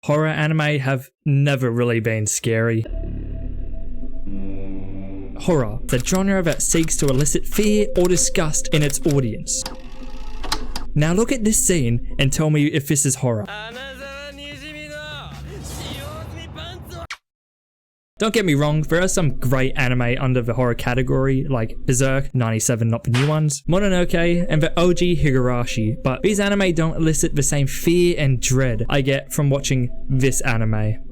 horror anime have never really been scary. Horror, the genre that seeks to elicit fear or disgust in its audience. Now look at this scene and tell me if this is horror. Don't get me wrong, there are some great anime under the horror category, like Berserk, 97 not the new ones, Mononoke, and the OG Higurashi, but these anime don't elicit the same fear and dread I get from watching this anime.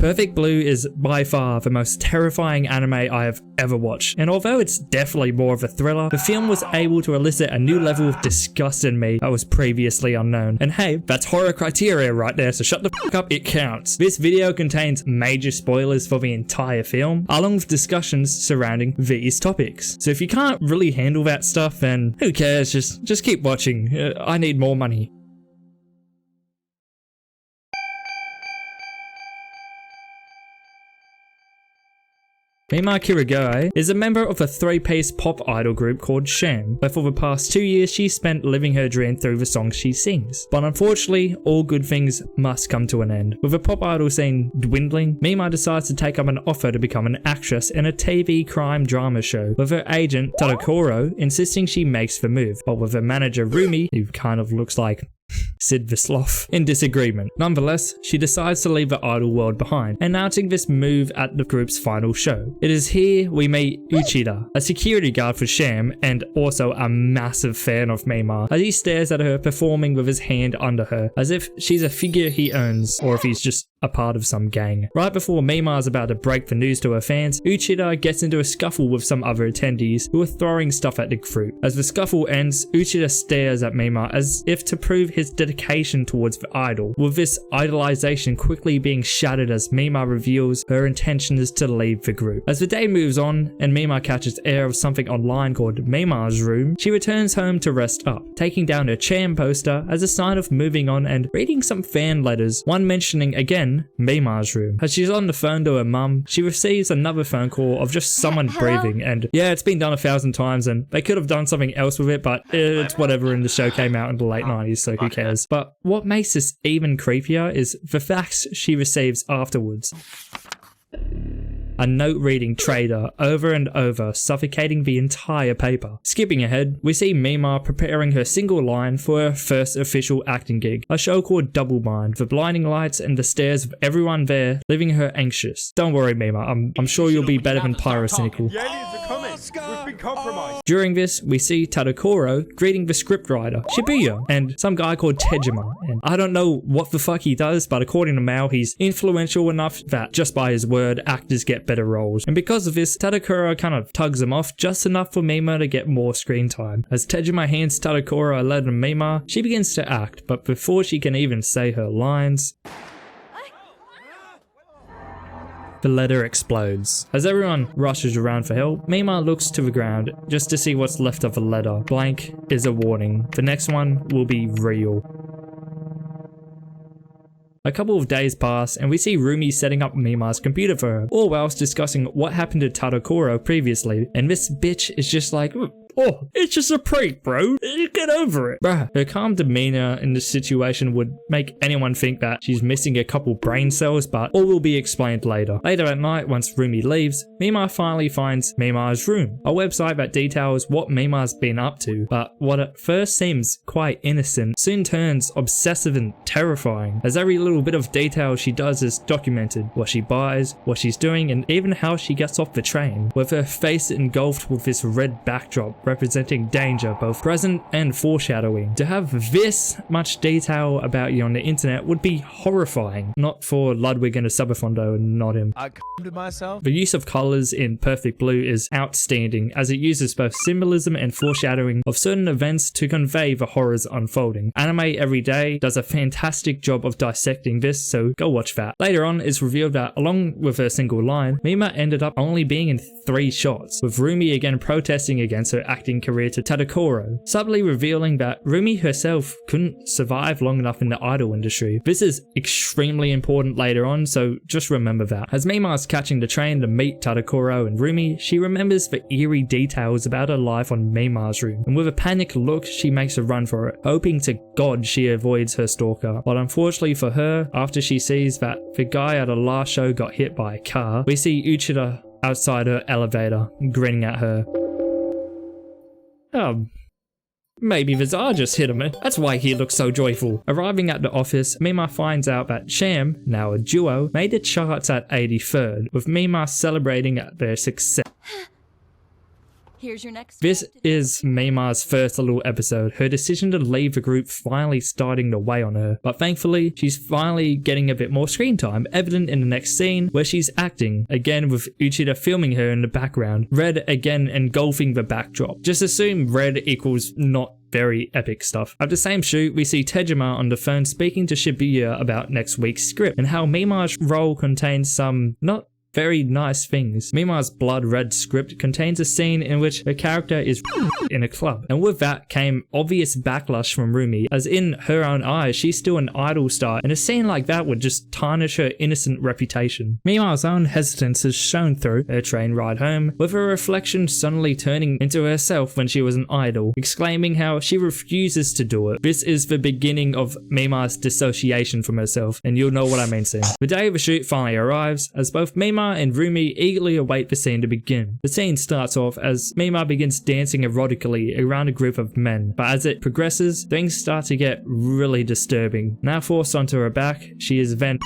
Perfect Blue is by far the most terrifying anime I have ever watched, and although it's definitely more of a thriller, the film was able to elicit a new level of disgust in me that was previously unknown. And hey, that's horror criteria right there, so shut the f up, it counts. This video contains major spoilers for the entire film, along with discussions surrounding these topics. So if you can't really handle that stuff, then who cares, just keep watching. I need more money. Mima Kirigoe is a member of a three-piece pop idol group called Sham, where for the past 2 years she spent living her dream through the songs she sings. But unfortunately, all good things must come to an end. With the pop idol scene dwindling, Mima decides to take up an offer to become an actress in a TV crime drama show, with her agent Tadokoro insisting she makes the move, but with her manager Rumi, who kind of looks like Sid the Sloth, in disagreement. Nonetheless, she decides to leave the idol world behind, announcing this move at the group's final show. It is here we meet Uchida, a security guard for Sham and also a massive fan of Mima, as he stares at her performing with his hand under her, as if she's a figure he owns, or if he's just a part of some gang. Right before Mima is about to break the news to her fans, Uchida gets into a scuffle with some other attendees who are throwing stuff at the group. As the scuffle ends, Uchida stares at Mima as if to prove his dedication towards the idol, with this idolization quickly being shattered as Mima reveals her intention is to leave the group. As the day moves on and Mima catches air of something online called Mima's Room, she returns home to rest up, taking down her Cham poster as a sign of moving on and reading some fan letters, one mentioning again Mima's room. As she's on the phone to her mum, she receives another phone call of just someone breathing, and yeah, it's been done 1,000 times and they could have done something else with it, but it's whatever, and the show came out in the late 90s, so who cares. But what makes this even creepier is the facts she receives afterwards. A note-reading trader over and over, suffocating the entire paper. Skipping ahead, we see Mima preparing her single line for her first official acting gig, a show called Double Bind, the blinding lights and the stares of everyone there, leaving her anxious. Don't worry, Mima, I'm sure you'll be better than Pyrocynical. We've been compromised. During this, we see Tadokoro greeting the scriptwriter, Shibuya, and some guy called Tejima, and I don't know what the fuck he does, but according to Mao, he's influential enough that just by his word, actors get better roles. And because of this, Tadokoro kind of tugs him off just enough for Mima to get more screen time. As Tejima hands Tadokoro a letter to Mima, she begins to act, but before she can even say her lines, the letter explodes. As everyone rushes around for help, Mima looks to the ground just to see what's left of the letter. Blank is a warning. The next one will be real. A couple of days pass and we see Rumi setting up Mima's computer for her, all whilst discussing what happened to Tadokoro previously, and this bitch is just like, oh, it's just a prank, bro. Get over it. Bruh, her calm demeanor in this situation would make anyone think that she's missing a couple brain cells, but all will be explained later. Later at night, once Rumi leaves, Mima finally finds Mima's Room, a website that details what Mima's been up to, but what at first seems quite innocent soon turns obsessive and terrifying, as every little bit of detail she does is documented. What she buys, what she's doing, and even how she gets off the train, with her face engulfed with this red backdrop representing danger, both present and foreshadowing. To have this much detail about you on the internet would be horrifying. Not for Ludwig and a Subafondo and not him. I to myself. The use of colors in Perfect Blue is outstanding, as it uses both symbolism and foreshadowing of certain events to convey the horrors unfolding. Anime Every Day does a fantastic job of dissecting this, so go watch that. Later on, it's revealed that along with her single line, Mima ended up only being in 3 shots, with Rumi again protesting against her acting career to Tadokoro, subtly revealing that Rumi herself couldn't survive long enough in the idol industry. This is extremely important later on, so just remember that. As Mima's catching the train to meet Tadokoro and Rumi, she remembers the eerie details about her life on Mima's room, and with a panicked look, she makes a run for it, hoping to God she avoids her stalker. But unfortunately for her, after she sees that the guy at her last show got hit by a car, we see Uchida outside her elevator, grinning at her. Oh, maybe Vizar just hit him. That's why he looks so joyful. Arriving at the office, Mima finds out that Sham, now a duo, made the charts at 83rd, with Mima celebrating at their success. Here's your next. This is Mima's first little episode, her decision to leave the group finally starting to weigh on her, but thankfully she's finally getting a bit more screen time, evident in the next scene where she's acting, again with Uchida filming her in the background, red again engulfing the backdrop. Just assume red equals not very epic stuff. At the same shoot, we see Tejima on the phone speaking to Shibuya about next week's script and how Mima's role contains some not very nice things. Mima's blood red script contains a scene in which her character is in a club, and with that came obvious backlash from Rumi, as in her own eyes she's still an idol star, and a scene like that would just tarnish her innocent reputation. Mima's own hesitance is shown through her train ride home, with her reflection suddenly turning into herself when she was an idol, exclaiming how she refuses to do it. This is the beginning of Mima's dissociation from herself, and you'll know what I mean soon. The day of the shoot finally arrives, as both Mima and Rumi eagerly await the scene to begin. The scene starts off as Mima begins dancing erotically around a group of men, but as it progresses, things start to get really disturbing. Now forced onto her back, she is then,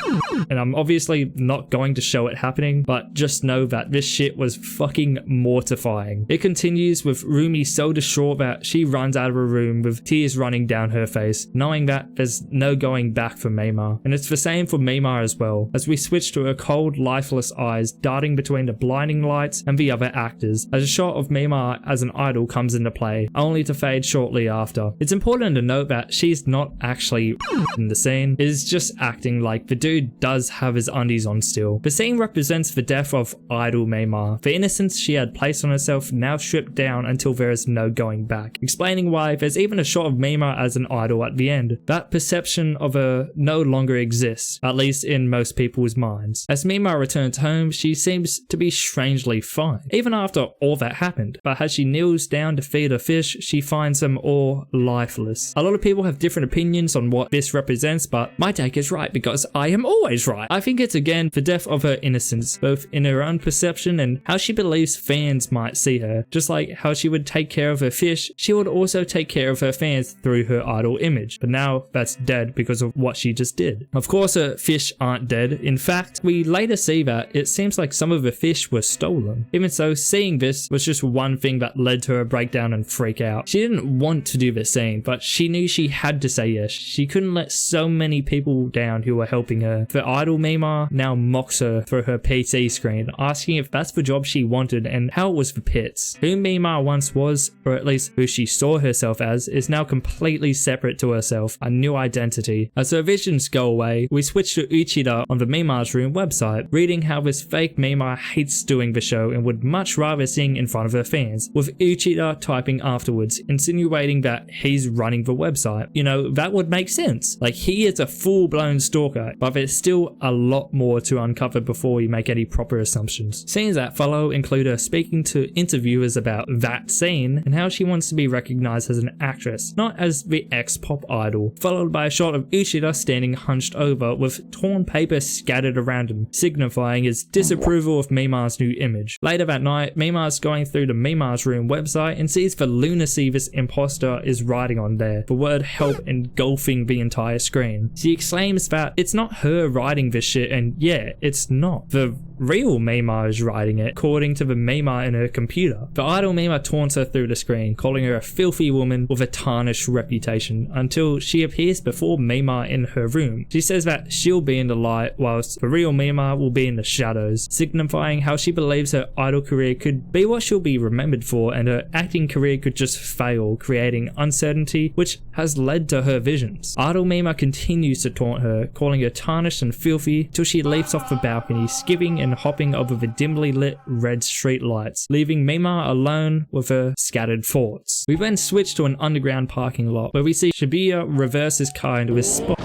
and I'm obviously not going to show it happening, but just know that this shit was fucking mortifying. It continues with Rumi so distraught that she runs out of her room with tears running down her face, knowing that there's no going back for Mima. And it's the same for Mima as well, as we switch to her cold, lifeless eyes darting between the blinding lights and the other actors, as a shot of Mima as an idol comes into play, only to fade shortly after. It's important to note that she's not actually in the scene, is just acting like the dude does have his undies on still. The scene represents the death of idol Mima, the innocence she had placed on herself now stripped down until there is no going back, explaining why there's even a shot of Mima as an idol at the end. That perception of her no longer exists, at least in most people's minds. As Mima returns home, she seems to be strangely fine, even after all that happened, but as she kneels down to feed her fish, she finds them all lifeless. A lot of people have different opinions on what this represents, but my take is right because I am always right. I think it's again the death of her innocence, both in her own perception and how she believes fans might see her. Just like how she would take care of her fish, she would also take care of her fans through her idol image, but now that's dead because of what she just did. Of course her fish aren't dead. In fact, we later see that it seems like some of the fish were stolen. Even so, seeing this was just one thing that led to her breakdown and freak out. She didn't want to do the scene, but she knew she had to say yes. She couldn't let so many people down who were helping her. The idol Mima now mocks her through her PC screen, asking if that's the job she wanted and how it was for pits. Who Mima once was, or at least who she saw herself as, is now completely separate to herself, a new identity. As her visions go away, we switch to Uchida on the Mima's Room website, reading how this fake Mima hates doing the show and would much rather sing in front of her fans, with Uchida typing afterwards, insinuating that he's running the website. You know, that would make sense. Like, he is a full-blown stalker, but there's still a lot more to uncover before we make any proper assumptions. Scenes that follow include her speaking to interviewers about that scene and how she wants to be recognized as an actress, not as the ex-pop idol, followed by a shot of Uchida standing hunched over with torn paper scattered around him, signifying his disapproval of Mima's new image. Later that night, Mima's going through the Mima's Room website and sees the lunacy this imposter is writing on there, the word help engulfing the entire screen. She exclaims that it's not her writing this shit, and yeah, it's not. The real Mima is writing it, according to the Mima in her computer. The idol Mima taunts her through the screen, calling her a filthy woman with a tarnished reputation, until she appears before Mima in her room. She says that she'll be in the light, whilst the real Mima will be in the shadows, signifying how she believes her idol career could be what she'll be remembered for, and her acting career could just fail, creating uncertainty, which has led to her visions. Idol Mima continues to taunt her, calling her tarnished and filthy, till she leaps off the balcony, skipping and woman hopping over the dimly lit red street lights, leaving Mima alone with her scattered thoughts. We then switch to an underground parking lot where we see Shibuya reverse his car into his spot,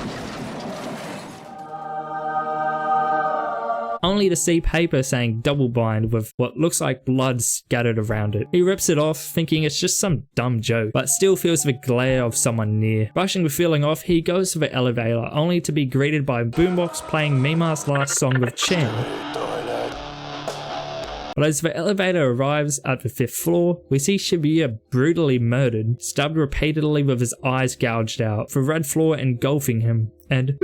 only to see paper saying double bind with what looks like blood scattered around it. He rips it off, thinking it's just some dumb joke, but still feels the glare of someone near. Brushing the feeling off, he goes to the elevator, only to be greeted by a boombox playing Mima's last song with Chan. But as the elevator arrives at the 5th floor, we see Shibuya brutally murdered, stabbed repeatedly with his eyes gouged out, the red floor engulfing him. And,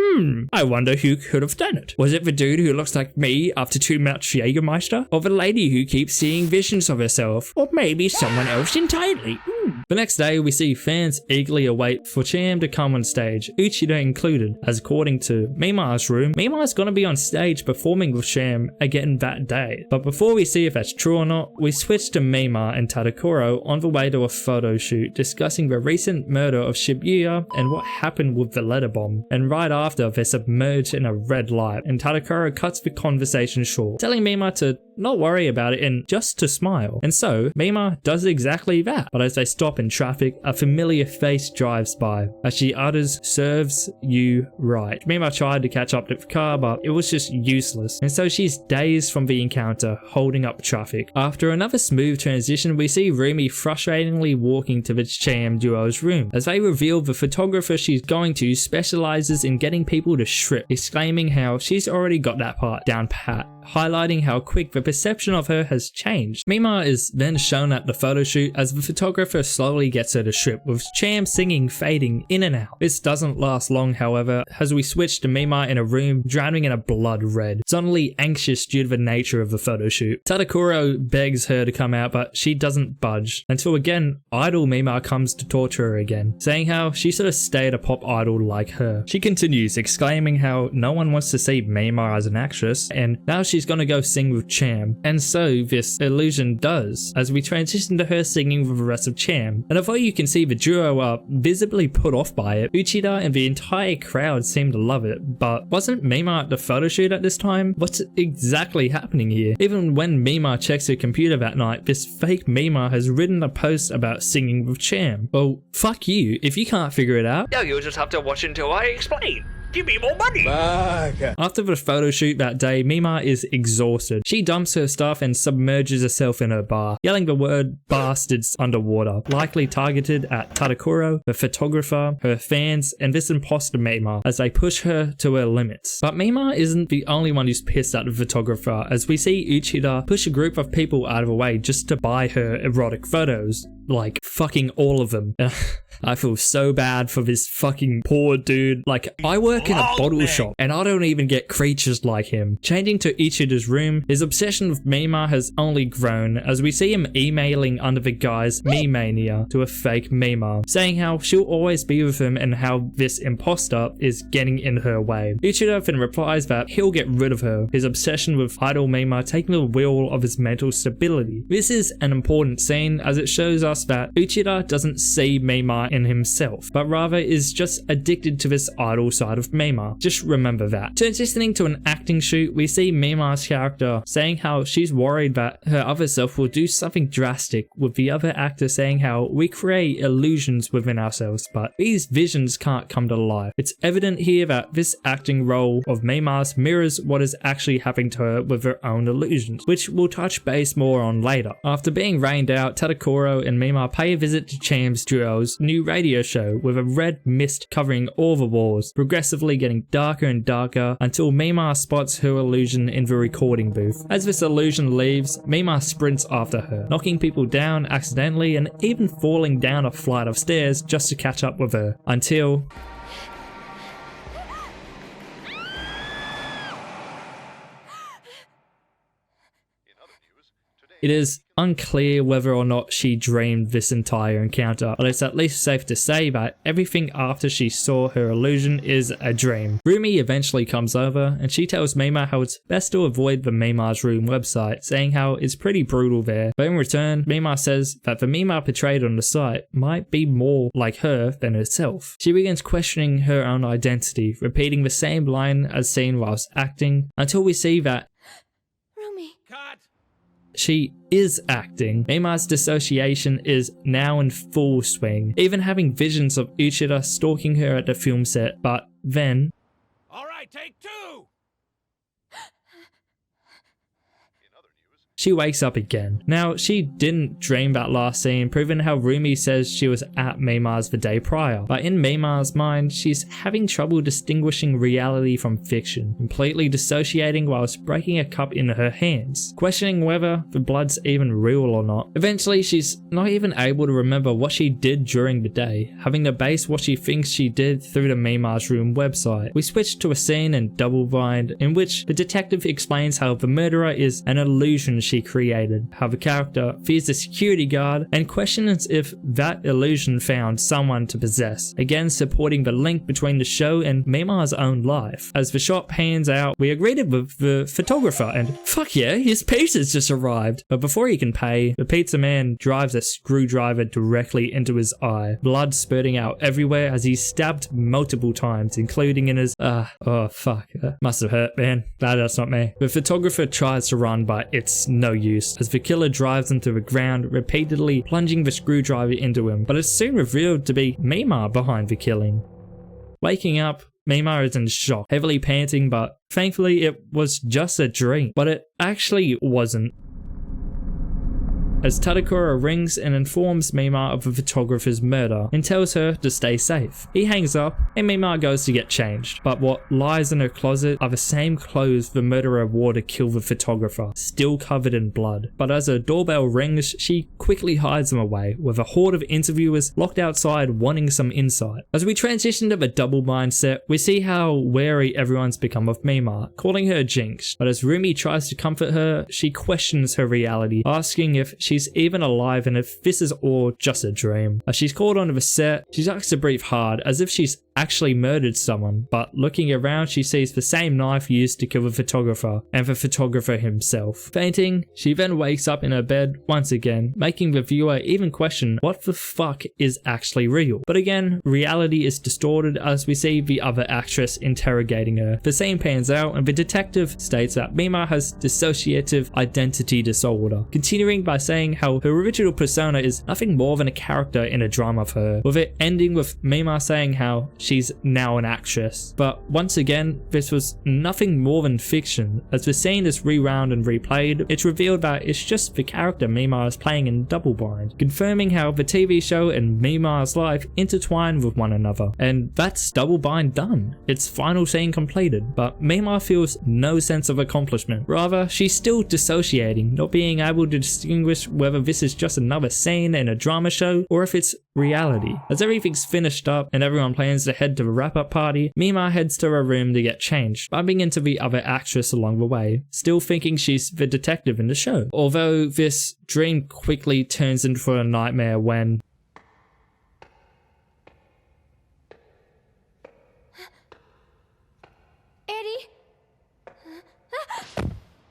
I wonder who could have done it. Was it the dude who looks like me after too much Jägermeister? Or the lady who keeps seeing visions of herself? Or maybe someone else entirely? The next day, we see fans eagerly await for Cham to come on stage, Uchida included, as according to Mima's room, Mima's gonna be on stage performing with Cham again that day. But before we see if that's true or not, we switch to Mima and Tadakuro on the way to a photo shoot discussing the recent murder of Shibuya and what happened with the letter bomb. And right after, they're submerged in a red light, and Tadakuro cuts the conversation short, telling Mima to not worry about it and just to smile. And so, Mima does exactly that. But as they stop in traffic, a familiar face drives by, as she utters, "Serves you right." Mima tried to catch up to the car, but it was just useless. And so she's dazed from the encounter, holding up traffic. After another smooth transition, we see Rumi frustratingly walking to the Cham duo's room, as they reveal the photographer she's going to specializes in getting people to strip, exclaiming how she's already got that part down pat, highlighting how quick the perception of her has changed. Mima is then shown at the photo shoot as the photographer slowly gets her to strip, with Cham singing fading in and out. This doesn't last long, however, as we switch to Mima in a room drowning in a blood red, suddenly anxious due to the nature of the photo shoot. Tadakuro begs her to come out, but she doesn't budge, until again, idol Mima comes to torture her again, saying how she should have stayed a pop idol like her. She continues, exclaiming how no one wants to see Mima as an actress, and now she's gonna go sing with Cham. And so this illusion does, as we transition to her singing with the rest of Cham. And although you can see the duo are visibly put off by it, Uchida and the entire crowd seem to love it. But wasn't Mima at the photo shoot at this time? What's exactly happening here? Even when Mima checks her computer that night, this fake Mima has written a post about singing with Cham. Well, fuck you. If you can't figure it out, No, you'll just have to watch until I explain. Give me more money! After the photo shoot that day, Mima is exhausted. She dumps her stuff and submerges herself in her bar, yelling the word bastards underwater, likely targeted at Tadakuro, the photographer, her fans, and this imposter Mima as they push her to her limits. But Mima isn't the only one who's pissed at the photographer, as we see Uchida push a group of people out of the way just to buy her erotic photos. Like, fucking all of them. I feel so bad for this fucking poor dude. Like, I work in a bottle shop and I don't even get creatures like him. Changing to Ichida's room, his obsession with Mima has only grown as we see him emailing under the guise Me-Mania to a fake Mima, saying how she'll always be with him and how this imposter is getting in her way. Uchida then replies that he'll get rid of her, his obsession with idol Mima taking the wheel of his mental stability. This is an important scene as it shows us that Uchida doesn't see Mima in himself, but rather is just addicted to this idol side of Mima. Just remember that. Transitioning to an acting shoot, we see Mima's character saying how she's worried that her other self will do something drastic, with the other actor saying how we create illusions within ourselves, but these visions can't come to life. It's evident here that this acting role of Mima's mirrors what is actually happening to her with her own illusions, which we'll touch base more on later. After being rained out, Tadakuro and Mima pay a visit to Cham's duo's new radio show with a red mist covering all the walls, progressively getting darker and darker until Mima spots her illusion in the recording booth. As this illusion leaves, Mima sprints after her, knocking people down accidentally and even falling down a flight of stairs just to catch up with her, until it is unclear whether or not she dreamed this entire encounter, but it's at least safe to say that everything after she saw her illusion is a dream. Rumi eventually comes over and she tells Mima how it's best to avoid the Mima's room website, saying how it's pretty brutal there, but in return, Mima says that the Mima portrayed on the site might be more like her than herself. She begins questioning her own identity, repeating the same line as seen whilst acting, until we see that she is acting. Mima's dissociation is now in full swing, even having visions of Uchida stalking her at the film set, but then... Alright, take 2! she wakes up again. Now, she didn't dream that last scene, proving how Rumi says she was at Mima's the day prior. But in Mima's mind, she's having trouble distinguishing reality from fiction, completely dissociating whilst breaking a cup in her hands, questioning whether the blood's even real or not. Eventually, she's not even able to remember what she did during the day, having to base what she thinks she did through the Mima's Room website. We switch to a scene in Double Bind in which the detective explains how the murderer is an illusion she created, how the character fears the security guard and questions if that illusion found someone to possess, again supporting the link between the show and Mima's own life. As the shot pans out, we agree with the photographer and fuck yeah, his pizza's just arrived. But before he can pay, the pizza man drives a screwdriver directly into his eye, blood spurting out everywhere as he's stabbed multiple times, including in his oh fuck, must have hurt, man. Glad that's not me. The photographer tries to run, but it's no use, as the killer drives him to the ground, repeatedly plunging the screwdriver into him, but it's soon revealed to be Mima behind the killing. Waking up, Mima is in shock, heavily panting, but thankfully it was just a dream. But it actually wasn't. As Tadakura rings and informs Mima of the photographer's murder and tells her to stay safe. He hangs up and Mima goes to get changed, but what lies in her closet are the same clothes the murderer wore to kill the photographer, still covered in blood. But as her doorbell rings, she quickly hides them away, with a horde of interviewers locked outside wanting some insight. As we transition to the Double Bind set, we see how wary everyone's become of Mima, calling her Jinx, but as Rumi tries to comfort her, she questions her reality, asking if she's even alive and if this is all just a dream. As she's called onto the set, she's asked to breathe hard as if she's actually murdered someone, but looking around she sees the same knife used to kill the photographer and the photographer himself. Fainting, she then wakes up in her bed once again, making the viewer even question what the fuck is actually real. But again, reality is distorted as we see the other actress interrogating her. The scene pans out and the detective states that Mima has dissociative identity disorder, continuing by saying how her original persona is nothing more than a character in a drama of her, with it ending with Mima saying how she's now an actress. But once again, this was nothing more than fiction. As the scene is rewound and replayed, it's revealed that it's just the character Mima is playing in Double Bind, confirming how the TV show and Mima's life intertwine with one another. And that's Double Bind done. Its final scene completed, but Mima feels no sense of accomplishment. Rather, she's still dissociating, not being able to distinguish whether this is just another scene in a drama show or if it's reality. As everything's finished up and everyone plans to head to the wrap-up party, Mima heads to her room to get changed, bumping into the other actress along the way, still thinking she's the detective in the show. Although this dream quickly turns into a nightmare when Eddie?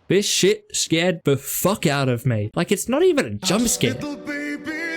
this shit scared the fuck out of me. Like, it's not even a jump scare,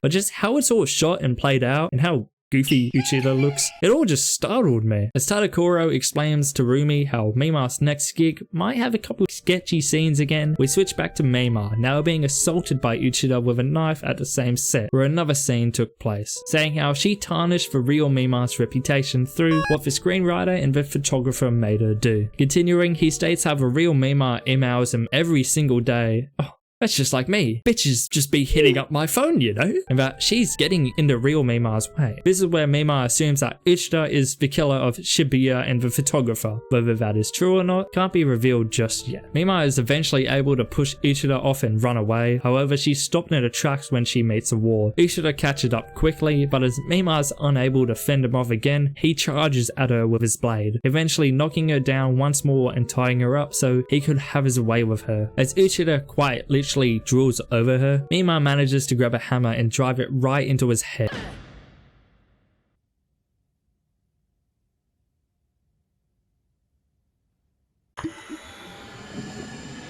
but just how it's all shot and played out and how goofy Uchida looks. It all just startled me. As Tadakura explains to Rumi how Mima's next gig might have a couple sketchy scenes again, we switch back to Mima, now being assaulted by Uchida with a knife at the same set, where another scene took place, saying how she tarnished the real Mima's reputation through what the screenwriter and the photographer made her do. Continuing, he states how the real Mima emails him every single day. Oh, that's just like me. Bitches just be hitting up my phone, you know? And that she's getting into real Mima's way. This is where Mima assumes that Uchida is the killer of Shibuya and the photographer. Whether that is true or not can't be revealed just yet. Mima is eventually able to push Uchida off and run away. However, she's stopped in her tracks when she meets a wall. Uchida catches up quickly, but as Mima is unable to fend him off again, he charges at her with his blade, eventually knocking her down once more and tying her up so he could have his way with her. As Uchida quite literally drools over her, Mima manages to grab a hammer and drive it right into his head.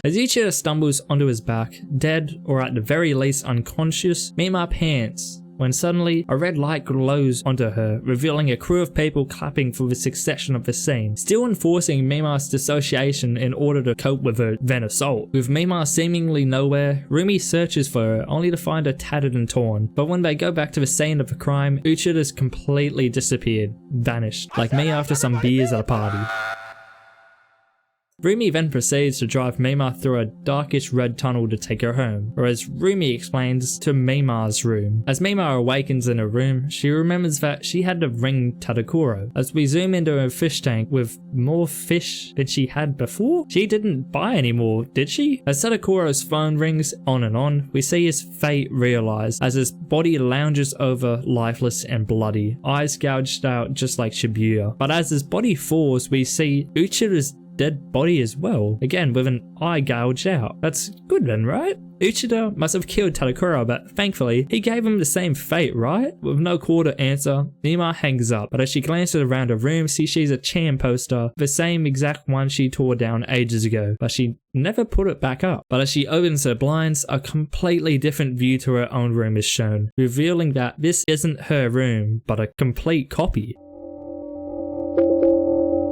As Uchida stumbles onto his back, dead or at the very least unconscious, Mima pants when suddenly a red light glows onto her, revealing a crew of people clapping for the succession of the scene, still enforcing Mima's dissociation in order to cope with her then assault. With Mima seemingly nowhere, Rumi searches for her only to find her tattered and torn, but when they go back to the scene of the crime, Uchida's completely disappeared, vanished, like me after some beers at a party. Rumi then proceeds to drive Mima through a darkish red tunnel to take her home, or as Rumi explains, to Mima's room. As Mima awakens in her room, she remembers that she had to ring Tadakuro. As we zoom into her fish tank with more fish than she had before, she didn't buy any more, did she? As Tadakuro's phone rings on and on, we see his fate realized as his body lounges over lifeless and bloody, eyes gouged out just like Shibuya. But as his body falls, we see Uchida's dead body as well, again with an eye gouged out. That's good then, right? Uchida must have killed Tadakuro, but thankfully he gave him the same fate, right? With no call to answer, Mima hangs up, but as she glances around her room, she sees a Chan poster, the same exact one she tore down ages ago, but she never put it back up. But as she opens her blinds, a completely different view to her own room is shown, revealing that this isn't her room, but a complete copy.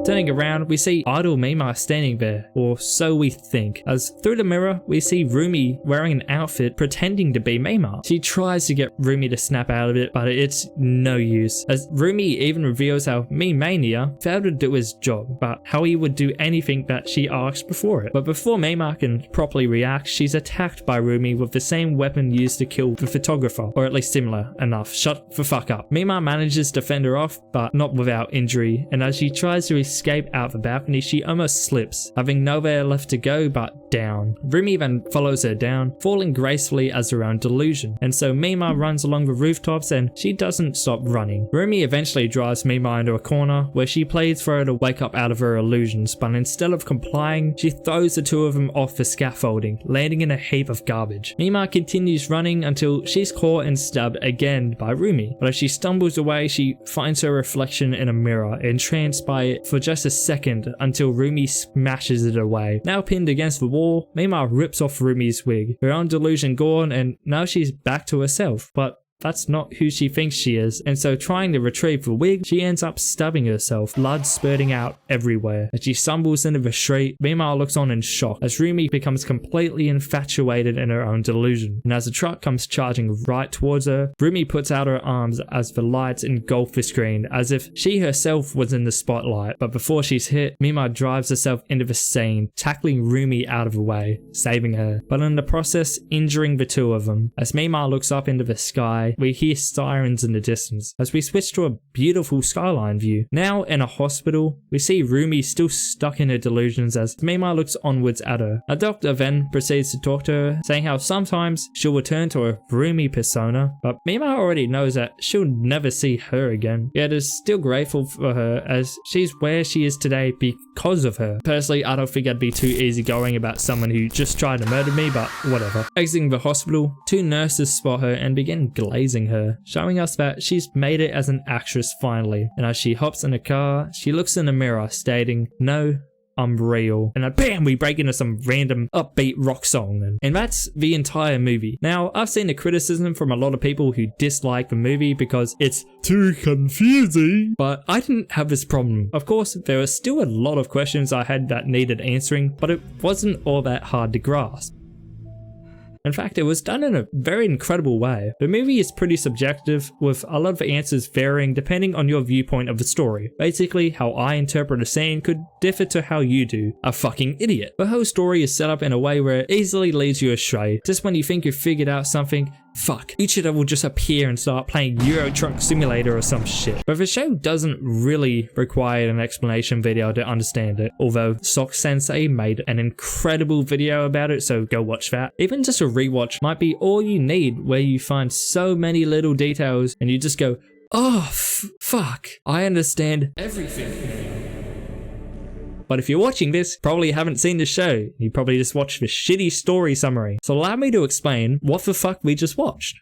Turning around, we see idle Mima standing there, or so we think, as through the mirror, we see Rumi wearing an outfit pretending to be Mima. She tries to get Rumi to snap out of it, but it's no use, as Rumi even reveals how Mimania failed to do his job, but how he would do anything that she asked before it. But before Mima can properly react, she's attacked by Rumi with the same weapon used to kill the photographer, or at least similar enough. Shut the fuck up. Mima manages to fend her off, but not without injury, and as she tries to escape out the balcony, she almost slips, having nowhere left to go but down. Rumi then follows her down, falling gracefully as her own delusion, and so Mima runs along the rooftops and she doesn't stop running. Rumi eventually drives Mima into a corner where she pleads for her to wake up out of her illusions, but instead of complying, she throws the two of them off the scaffolding, landing in a heap of garbage. Mima continues running until she's caught and stabbed again by Rumi, but as she stumbles away, she finds her reflection in a mirror, entranced by it for just a second until Rumi smashes it away. Now pinned against the wall, Mima rips off Rumi's wig, her own delusion gone, and now she's back to herself. But that's not who she thinks she is, and so trying to retrieve the wig, she ends up stabbing herself, blood spurting out everywhere. As she stumbles into the street, Mima looks on in shock as Rumi becomes completely infatuated in her own delusion. And as the truck comes charging right towards her, Rumi puts out her arms as the lights engulf the screen, as if she herself was in the spotlight. But before she's hit, Mima drives herself into the scene, tackling Rumi out of the way, saving her, but in the process injuring the two of them. As Mima looks up into the sky, we hear sirens in the distance as we switch to a beautiful skyline view. Now in a hospital, we see Rumi still stuck in her delusions as Mima looks onwards at her. A doctor then proceeds to talk to her, saying how sometimes she'll return to her Rumi persona, but Mima already knows that she'll never see her again, yet is still grateful for her as she's where she is today because of her. Personally, I don't think I'd be too easygoing about someone who just tried to murder me, but whatever. Exiting the hospital, two nurses spot her and begin glazing her, showing us that she's made it as an actress finally. And as she hops in a car, she looks in the mirror stating, "No, I'm real." And then bam, we break into some random upbeat rock song, and that's the entire movie. Now, I've seen the criticism from a lot of people who dislike the movie because it's too confusing, but I didn't have this problem. Of course, there were still a lot of questions I had that needed answering, but it wasn't all that hard to grasp. In fact, it was done in a very incredible way. The movie is pretty subjective, with a lot of answers varying depending on your viewpoint of the story. Basically, how I interpret a scene could differ to how you do. A fucking idiot. The whole story is set up in a way where it easily leads you astray. Just when you think you've figured out something, fuck, Uchida will just appear and start playing Euro Truck Simulator or some shit. But the show doesn't really require an explanation video to understand it, although Sock Sensei made an incredible video about it, so go watch that. Even just a rewatch might be all you need, where you find so many little details and you just go, oh, fuck, I understand everything. But if you're watching this, probably haven't seen the show. You probably just watched the shitty story summary. So allow me to explain what the fuck we just watched.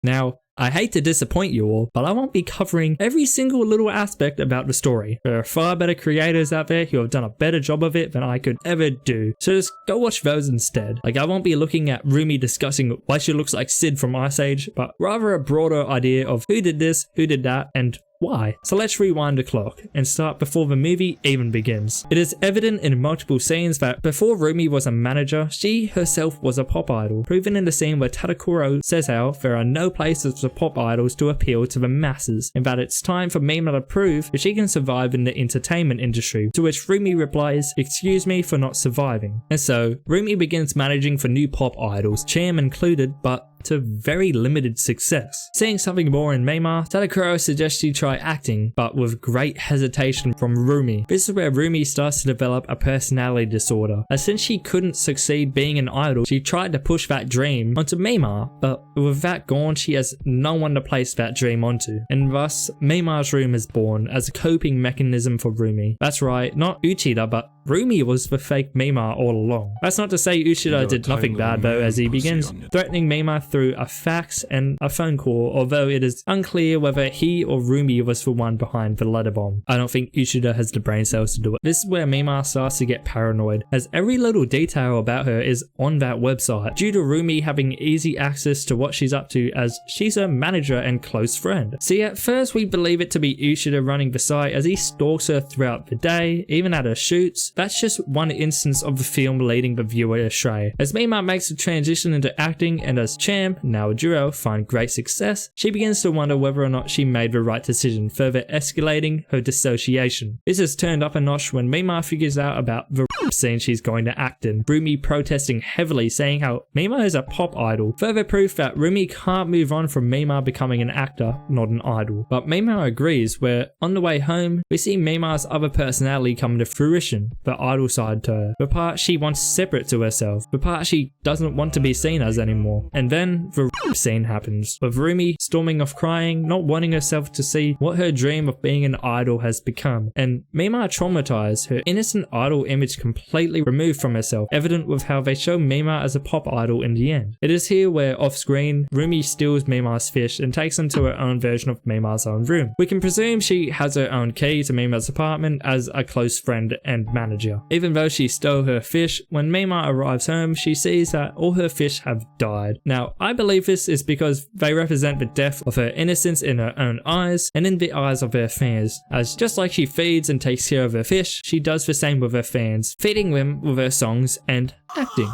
Now, Now, I hate to disappoint you all, but I won't be covering every single little aspect about the story. There are far better creators out there who have done a better job of it than I could ever do, so just go watch those instead. Like, I won't be looking at Rumi discussing why she looks like Sid from Ice Age, but rather a broader idea of who did this, who did that, and why? So let's rewind the clock and start before the movie even begins. It is evident in multiple scenes that before Rumi was a manager, she herself was a pop idol, proven in the scene where Tadakuro says how there are no places for pop idols to appeal to the masses, and that it's time for Mima to prove if she can survive in the entertainment industry, to which Rumi replies, "Excuse me for not surviving." And so, Rumi begins managing for new pop idols, Cham included, but to very limited success. Seeing something more in Mima, Tadakuro suggests she try acting, but with great hesitation from Rumi. This is where Rumi starts to develop a personality disorder, as since she couldn't succeed being an idol, she tried to push that dream onto Mima, but with that gone, she has no one to place that dream onto, and thus Mima's room is born as a coping mechanism for Rumi. That's right, not Uchida, but Rumi was the fake Mima all along. That's not to say Uchida did nothing bad though, as he begins threatening Mima through a fax and a phone call, although it is unclear whether he or Rumi was the one behind the letter bomb. I don't think Uchida has the brain cells to do it. This is where Mima starts to get paranoid, as every little detail about her is on that website, due to Rumi having easy access to what she's up to, as she's her manager and close friend. See, at first we believe it to be Uchida running the site, as he stalks her throughout the day, even at her shoots. That's just one instance of the film leading the viewer astray. As Mima makes the transition into acting, and as Cham, now a duo, find great success, she begins to wonder whether or not she made the right decision, further escalating her dissociation. This is turned up a notch when Mima figures out about the scene she's going to act in, Rumi protesting heavily, saying how Mima is a pop idol, further proof that Rumi can't move on from Mima becoming an actor, not an idol. But Mima agrees, where on the way home, we see Mima's other personality come to fruition, the idol side to her, the part she wants separate to herself, the part she doesn't want to be seen as anymore. And then the scene happens, with Rumi storming off crying, not wanting herself to see what her dream of being an idol has become, and Mima traumatized, her innocent idol image completely removed from herself, evident with how they show Mima as a pop idol in the end. It is here where off screen, Rumi steals Mima's fish and takes them to her own version of Mima's own room. We can presume she has her own key to Mima's apartment as a close friend and manager. Even though she stole her fish, when Mima arrives home, she sees that all her fish have died. Now, I believe this is because they represent the death of her innocence in her own eyes and in the eyes of her fans, as just like she feeds and takes care of her fish, she does the same with her fans, feeding them with her songs and acting.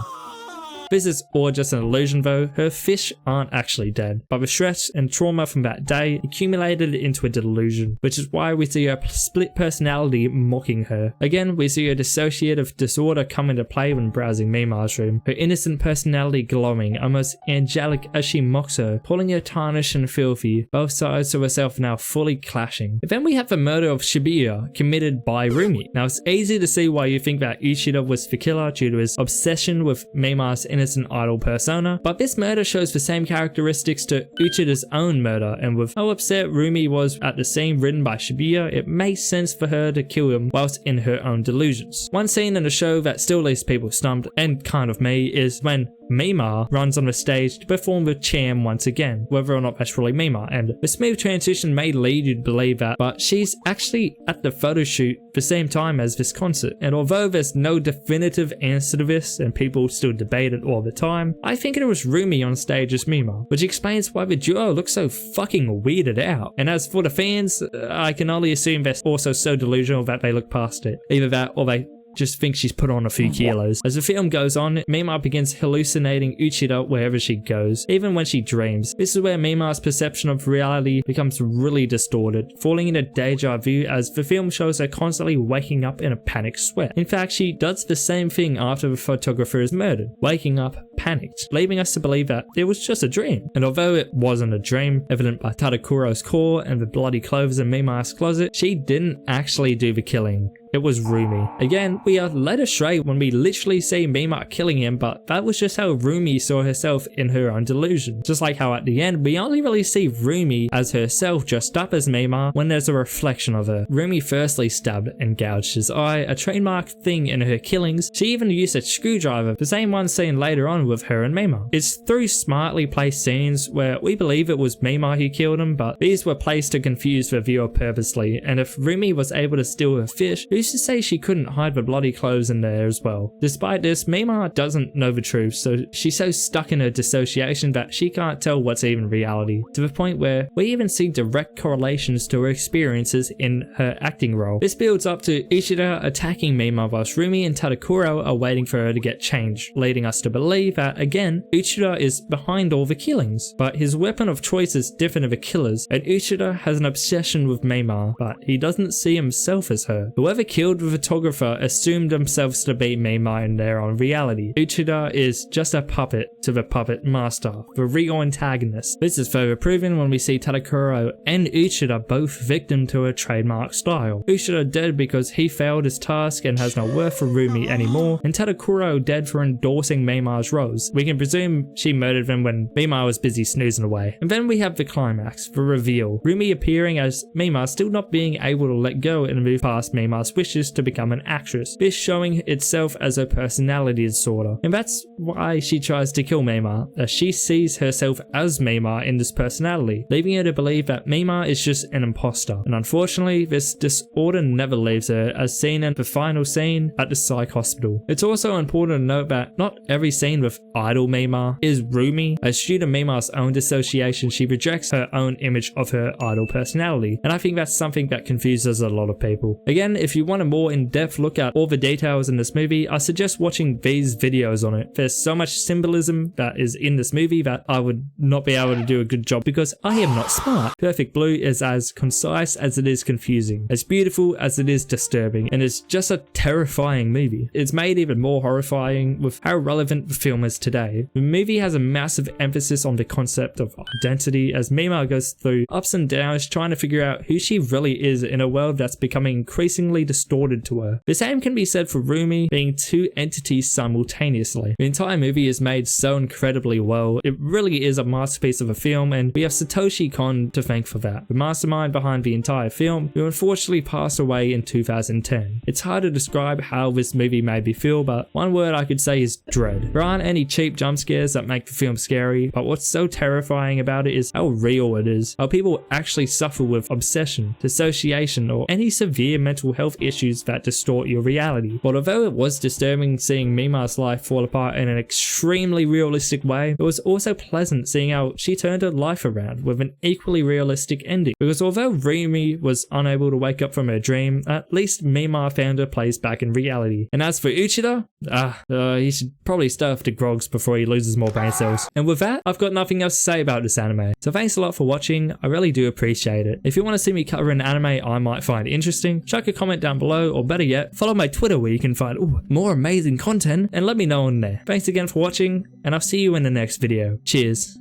This is all just an illusion though, her fish aren't actually dead, but the stress and trauma from that day accumulated into a delusion, which is why we see her split personality mocking her. Again, we see her dissociative disorder come into play when browsing Mima's room, her innocent personality glowing, almost angelic as she mocks her, calling her tarnished and filthy, both sides of herself now fully clashing. Then we have the murder of Shibuya, committed by Rumi. Now it's easy to see why you think that Uchida was the killer due to his obsession with Mima's innocent idol persona, but this murder shows the same characteristics to Uchida's own murder, and with how upset Rumi was at the scene written by Shibuya, it makes sense for her to kill him whilst in her own delusions. One scene in the show that still leaves people stumped, and kind of me, is when Mima runs on the stage to perform with Cham once again, whether or not that's really Mima, and the smooth transition may lead you to believe that, but she's actually at the photo shoot the same time as this concert, and although there's no definitive answer to this and people still debate it all the time, I think it was Rumi on stage as Mima, which explains why the duo looks so fucking weirded out. And as for the fans, I can only assume they're also so delusional that they look past it. Either that or they just think she's put on a few kilos. As the film goes on, Mima begins hallucinating Uchida wherever she goes, even when she dreams. This is where Mima's perception of reality becomes really distorted, falling into deja vu as the film shows her constantly waking up in a panic sweat. In fact, she does the same thing after the photographer is murdered, waking up panicked, leaving us to believe that it was just a dream. And although it wasn't a dream, evident by Tadakuro's core and the bloody clothes in Mima's closet, she didn't actually do the killing. it was Rumi. Again, we are led astray when we literally see Mima killing him, but that was just how Rumi saw herself in her own delusion. Just like how at the end, we only really see Rumi as herself dressed up as Mima when there's a reflection of her. Rumi firstly stabbed and gouged his eye, a trademark thing in her killings. She even used a screwdriver, the same one seen later on with her and Mima. It's through smartly placed scenes where we believe it was Mima who killed him, but these were placed to confuse the viewer purposely, and if Rumi was able to steal her fish, who's to say she couldn't hide the bloody clothes in there as well? Despite this, Mima doesn't know the truth, so she's so stuck in her dissociation that she can't tell what's even reality, to the point where we even see direct correlations to her experiences in her acting role. This builds up to Uchida attacking Mima whilst Rumi and Tadakuro are waiting for her to get changed, leading us to believe that, again, Uchida is behind all the killings. But his weapon of choice is different of the killers, and Uchida has an obsession with Mima, but he doesn't see himself as her. Whoever killed the photographer assumed themselves to be Mima in their own reality. Uchida is just a puppet to the puppet master, the real antagonist. This is further proven when we see Tadakuro and Uchida both victim to her trademark style. Uchida dead because he failed his task and has no worth for Rumi anymore, and Tadakuro dead for endorsing Mima's rose. We can presume she murdered him when Mima was busy snoozing away. And then we have the climax, the reveal. Rumi appearing as Mima, still not being able to let go and move past Mima's wishes to become an actress. This showing itself as a personality disorder. And that's why she tries to kill Mima, as she sees herself as Mima in this personality, leaving her to believe that Mima is just an imposter. And unfortunately, this disorder never leaves her, as seen in the final scene at the psych hospital. It's also important to note that not every scene with idol Mima is Rumi, as due to Mima's own dissociation, she projects her own image of her idol personality, and I think that's something that confuses a lot of people. Again, if you want a more in-depth look at all the details in this movie, I suggest watching these videos on it. There's so much symbolism that is in this movie that I would not be able to do a good job because I am not smart. Perfect Blue is as concise as it is confusing, as beautiful as it is disturbing, and it's just a terrifying movie. It's made even more horrifying with how relevant the film is today. The movie has a massive emphasis on the concept of identity, as Mima goes through ups and downs trying to figure out who she really is in a world that's becoming increasingly distorted to her. The same can be said for Rumi being two entities simultaneously. The entire movie is made so incredibly well. It really is a masterpiece of a film, and we have Satoshi Kon to thank for that, the mastermind behind the entire film, who unfortunately passed away in 2010. It's hard to describe how this movie made me feel, but one word I could say is dread. There aren't any cheap jump scares that make the film scary, but what's so terrifying about it is how real it is, how people actually suffer with obsession, dissociation, or any severe mental health issues that distort your reality. But although it was disturbing seeing Mima's life fall apart in an extremely realistic way, it was also pleasant seeing how she turned her life around with an equally realistic ending. Because although Rumi was unable to wake up from her dream, at least Mima found her place back in reality. And as for Uchida, he should probably start off the grogs before he loses more brain cells. And with that, I've got nothing else to say about this anime. So thanks a lot for watching, I really do appreciate it. If you want to see me cover an anime I might find interesting, chuck a comment down below, or better yet, follow my Twitter where you can find more amazing content and let me know on there. Thanks again for watching, and I'll see you in the next video. Cheers.